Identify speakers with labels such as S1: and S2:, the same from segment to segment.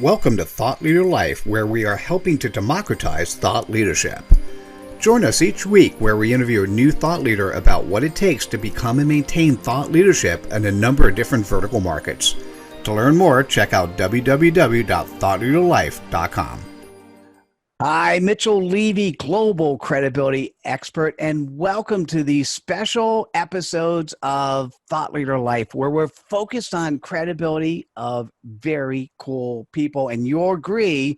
S1: Welcome to Thought Leader Life, where we are helping to democratize thought leadership. Join us each week where we interview a new thought leader about what it takes to become and maintain thought leadership in a number of different vertical markets. To learn more, check out www.thoughtleaderlife.com. Hi, Mitchell Levy, global credibility expert, and welcome to these special episodes of Thought Leader Life, where we're focused on credibility of very cool people. And you'll agree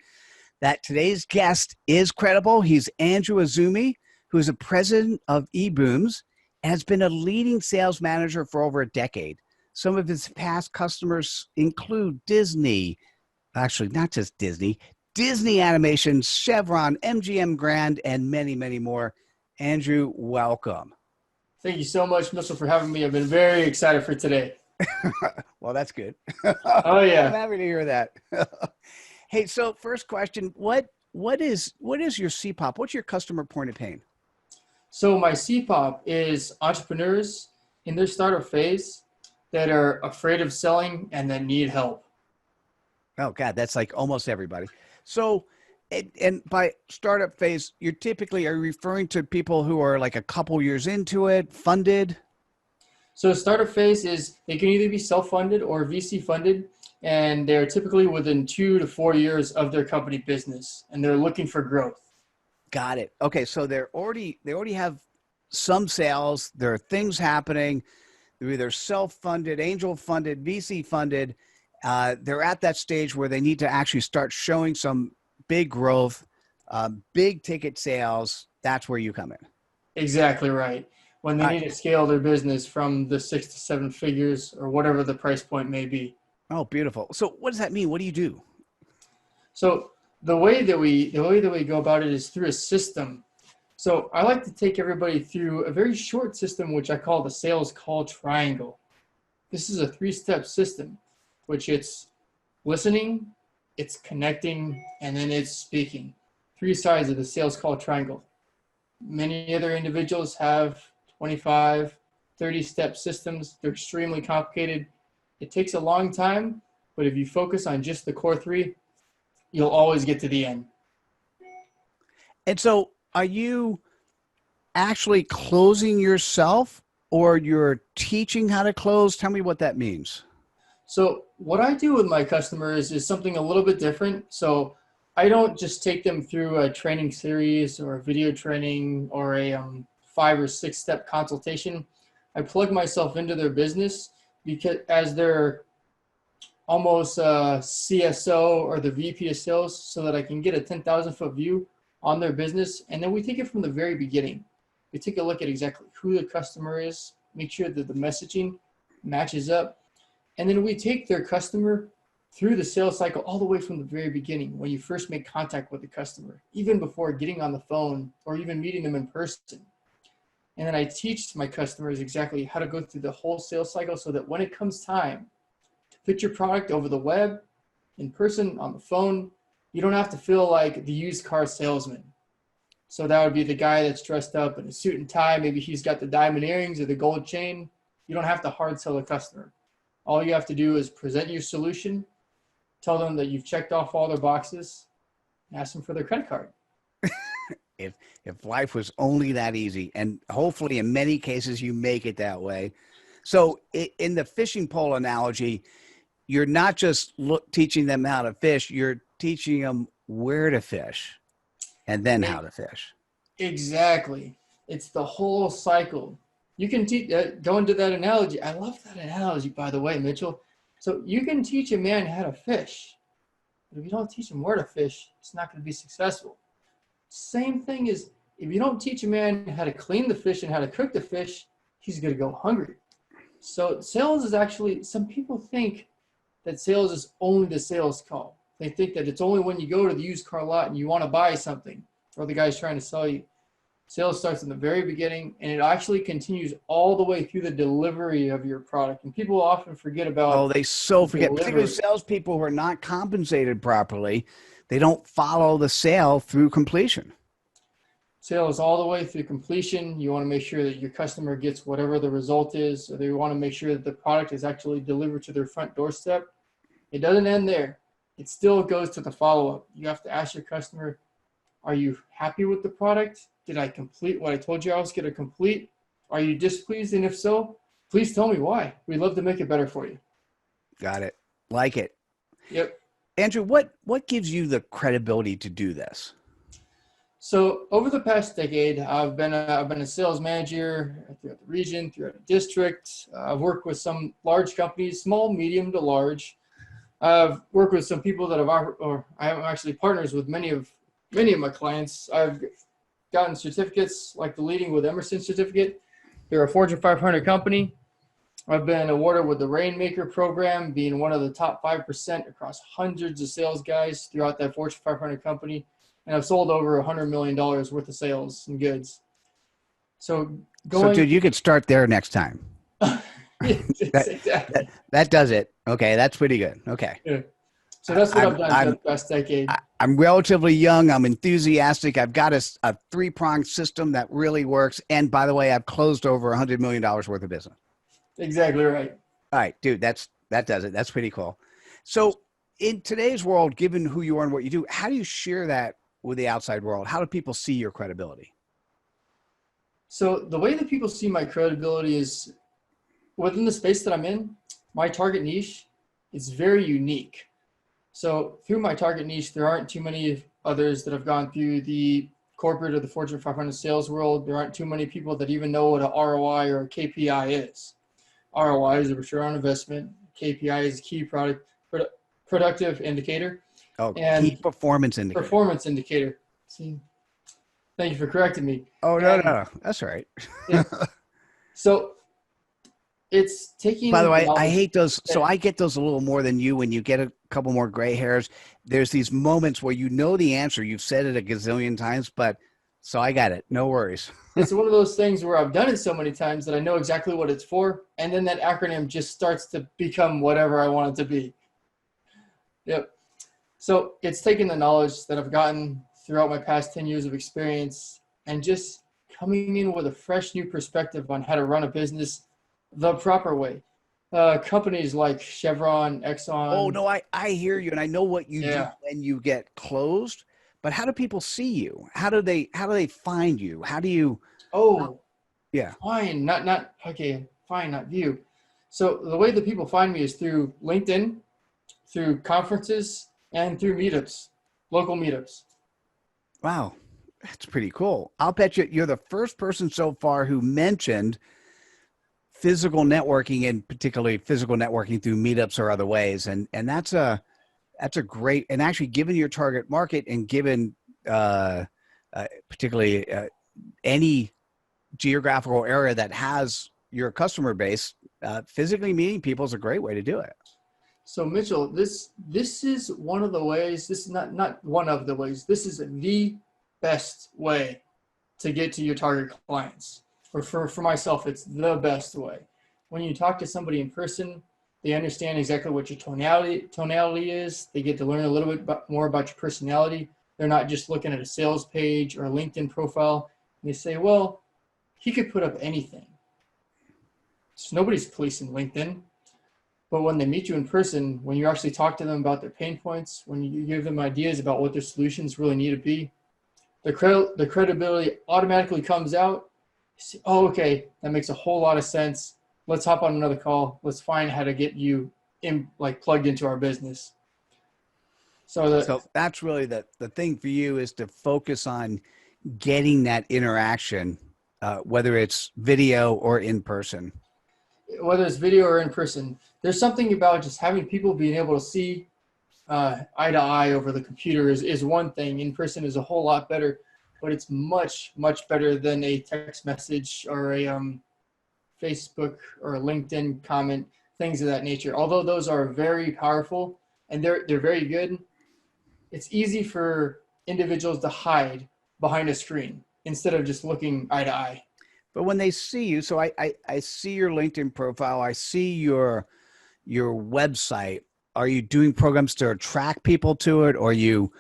S1: that today's guest is credible. He's Andrew Izumi, who is the president of eBooms and has been a leading sales manager for over a decade. Some of his past customers include Disney, actually not just Disney Animation, Chevron, MGM Grand, and many, many more. Andrew, welcome.
S2: Thank you so much, Mitchell, for having me. I've been very excited for today.
S1: Well, that's good.
S2: Oh, yeah.
S1: I'm happy to hear that. Hey, so first question, what is your CPOP? What's your customer point of pain?
S2: So my CPOP is entrepreneurs in their startup phase that are afraid of selling and that need help.
S1: Oh, God, that's like almost everybody. So, and by startup phase, are you referring to people who are like a couple years into it, funded?
S2: So startup phase is they can either be self-funded or VC funded, and they're typically within 2 to 4 years of their company business, and they're looking for growth.
S1: Got it. Okay, so they already have some sales. There are things happening. They're either self-funded, angel-funded, VC-funded. They're at that stage where they need to actually start showing some big growth, big ticket sales. That's where you come in.
S2: Exactly right. When they need to scale their business from the 6 to 7 figures or whatever the price point may be.
S1: Oh, beautiful. So what does that mean? What do you do?
S2: So the way that we go about it is through a system. So I like to take everybody through a very short system, which I call the sales call triangle. This is a 3-step system, which it's listening, it's connecting, and then it's speaking. 3 sides of the sales call triangle. Many other individuals have 25, 30-step systems. They're extremely complicated. It takes a long time, but if you focus on just the core 3, you'll always get to the end.
S1: And so are you actually closing yourself or you're teaching how to close? Tell me what that means.
S2: So what I do with my customers is something a little bit different. So I don't just take them through a training series or a video training or a 5 or 6 step consultation. I plug myself into their business because as their almost CSO or the VP of sales, so that I can get a 10,000 foot view on their business. And then we take it from the very beginning. We take a look at exactly who the customer is, make sure that the messaging matches up. And then we take their customer through the sales cycle all the way from the very beginning, when you first make contact with the customer, even before getting on the phone or even meeting them in person. And then I teach my customers exactly how to go through the whole sales cycle so that when it comes time to pitch your product over the web, in person, on the phone, you don't have to feel like the used car salesman. So that would be the guy that's dressed up in a suit and tie. Maybe he's got the diamond earrings or the gold chain. You don't have to hard sell a customer. All you have to do is present your solution, tell them that you've checked off all their boxes, and ask them for their credit card.
S1: If life was only that easy, and hopefully in many cases you make it that way. So in the fishing pole analogy, you're not just teaching them how to fish, you're teaching them where to fish and then how to fish.
S2: Exactly. It's the whole cycle. You can teach, go into that analogy. I love that analogy, by the way, Mitchell. So you can teach a man how to fish, but if you don't teach him where to fish, it's not going to be successful. Same thing is, if you don't teach a man how to clean the fish and how to cook the fish, he's going to go hungry. So sales is actually, some people think that sales is only the sales call. They think that it's only when you go to the used car lot and you want to buy something, or the guy's trying to sell you. Sales starts in the very beginning, and it actually continues all the way through the delivery of your product. And people often forget about.
S1: Oh, they so forget, particularly salespeople who are not compensated properly. They don't follow the sale through completion.
S2: Sales all the way through completion. You want to make sure that your customer gets whatever the result is, or they want to make sure that the product is actually delivered to their front doorstep. It doesn't end there. it still goes to the follow-up. You have to ask your customer, are you happy with the product? Did I complete what I told you I was going to complete? Are you displeased? And if so, please tell me why. We'd love to make it better for you.
S1: Got it. Like it.
S2: Yep.
S1: Andrew, what gives you the credibility to do this?
S2: So over the past decade, I've been a sales manager throughout the region, throughout the district. I've worked with some large companies, small, medium to large. I've worked with some people that I'm actually partners with many of my clients. I've gotten certificates like the Leading with Emerson certificate. They're a Fortune 500 company. I've been awarded with the Rainmaker program, being one of the top 5% across hundreds of sales guys throughout that Fortune 500 company. And I've sold over $100 million worth of sales and goods. So
S1: dude, you could start there next time.
S2: Exactly.
S1: That does it. Okay, that's pretty good. Okay.
S2: Yeah. So that's what I've done for the past decade.
S1: I'm relatively young. I'm enthusiastic. I've got a three-pronged system that really works. And by the way, I've closed over $100 million worth of business.
S2: Exactly right.
S1: All right, dude, that does it. That's pretty cool. So in today's world, given who you are and what you do, how do you share that with the outside world? How do people see your credibility?
S2: So the way that people see my credibility is within the space that I'm in, my target niche is very unique. So through my target niche, there aren't too many others that have gone through the corporate or the Fortune 500 sales world. There aren't too many people that even know what an ROI or a KPI is. ROI is a return on investment. KPI is a key productive indicator.
S1: Oh,
S2: and
S1: key performance indicator.
S2: Performance indicator. See, thank you for correcting me.
S1: Oh, no. That's all right.
S2: Yeah. So it's taking.
S1: By the way, I hate those. So I get those a little more than you when you get a couple more gray hairs. There's these moments where you know the answer. You've said it a gazillion times, but so I got it. No worries.
S2: It's one of those things where I've done it so many times that I know exactly what it's for. And then that acronym just starts to become whatever I want it to be. Yep. So it's taking the knowledge that I've gotten throughout my past 10 years of experience and just coming in with a fresh new perspective on how to run a business the proper way. Companies like Chevron, Exxon.
S1: Oh, no, I hear you. And I know what you do when you get closed. But how do people see you? How do they find you? How do you?
S2: Oh,
S1: yeah.
S2: Fine, not okay. Fine, not view. So the way that people find me is through LinkedIn, through conferences, and through meetups, local meetups.
S1: Wow, that's pretty cool. I'll bet you're the first person so far who mentioned physical networking, and particularly physical networking through meetups or other ways. And that's a great, and actually given your target market and given particularly any geographical area that has your customer base, physically meeting people is a great way to do it.
S2: So Mitchell, this is one of the ways, this is not one of the ways, this is the best way to get to your target clients. Or for myself, it's the best way. When you talk to somebody in person, they understand exactly what your tonality is. They get to learn a little bit more about your personality. They're not just looking at a sales page or a LinkedIn profile. And they say, well, he could put up anything. So nobody's policing LinkedIn. But when they meet you in person, when you actually talk to them about their pain points, when you give them ideas about what their solutions really need to be, the credibility automatically comes out. You say, oh, okay, that makes a whole lot of sense. Let's hop on another call. Let's find how to get you plugged into our business. So
S1: that's really the thing for you is to focus on getting that interaction, whether it's video or in person.
S2: Whether it's video or in person, there's something about just having people being able to see eye to eye over the computer is one thing. In person is a whole lot better, but it's much, much better than a text message or a Facebook or a LinkedIn comment, things of that nature. Although those are very powerful and they're very good, it's easy for individuals to hide behind a screen instead of just looking eye to eye.
S1: But when they see you, so I see your LinkedIn profile, I see your website. Are you doing programs to attract people to it? Or are you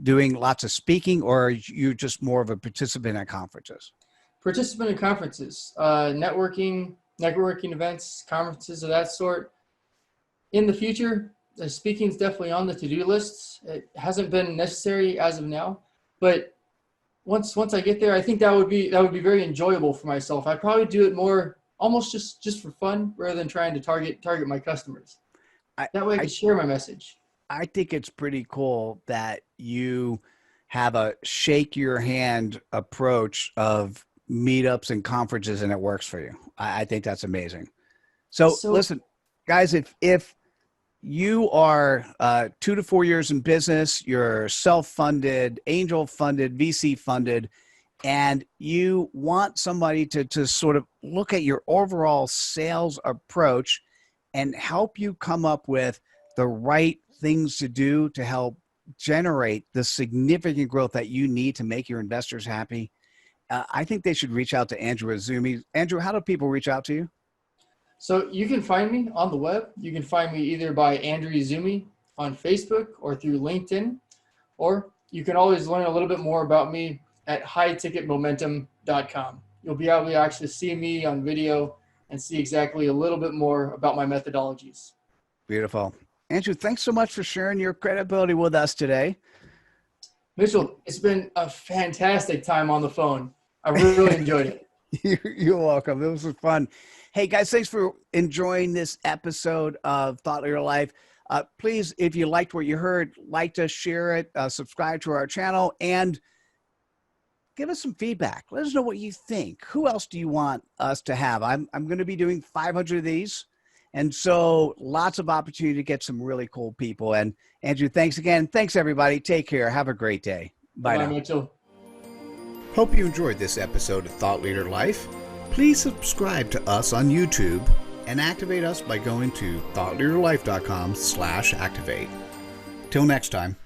S1: doing lots of speaking, or are you just more of a participant at conferences?
S2: Participant in conferences, networking events, conferences of that sort. In the future, speaking is definitely on the to-do lists. It hasn't been necessary as of now, but once I get there, I think that would be very enjoyable for myself. I'd probably do it more almost just for fun rather than trying to target my customers.
S1: I,
S2: That way I can
S1: I
S2: share my message.
S1: I think it's pretty cool that you have a shake your hand approach of meetups and conferences and it works for you. I think that's amazing. So
S2: So
S1: listen, guys, if you are 2 to 4 years in business, you're self-funded, angel funded, VC funded, and you want somebody to sort of look at your overall sales approach and help you come up with the right things to do to help generate the significant growth that you need to make your investors happy, I think they should reach out to Andrew Izumi. Andrew, how do people reach out to you?
S2: So you can find me on the web. You can find me either by Andrew Izumi on Facebook or through LinkedIn, or you can always learn a little bit more about me at highticketmomentum.com. You'll be able to actually see me on video and see exactly a little bit more about my methodologies.
S1: Beautiful. Andrew, thanks so much for sharing your credibility with us today.
S2: Mitchell, it's been a fantastic time on the phone. I really enjoyed it.
S1: You're welcome. It was fun. Hey, guys, thanks for enjoying this episode of Thought Leader Life. Please, if you liked what you heard, like to share it, subscribe to our channel, and give us some feedback. Let us know what you think. Who else do you want us to have? I'm going to be doing 500 of these. And so lots of opportunity to get some really cool people. And Andrew, thanks again. Thanks, everybody. Take care. Have a great day. Bye
S2: Bye,
S1: now.
S2: Mitchell.
S1: Hope you enjoyed this episode of Thought Leader Life. Please subscribe to us on YouTube and activate us by going to thoughtleaderlife.com/activate. Till next time.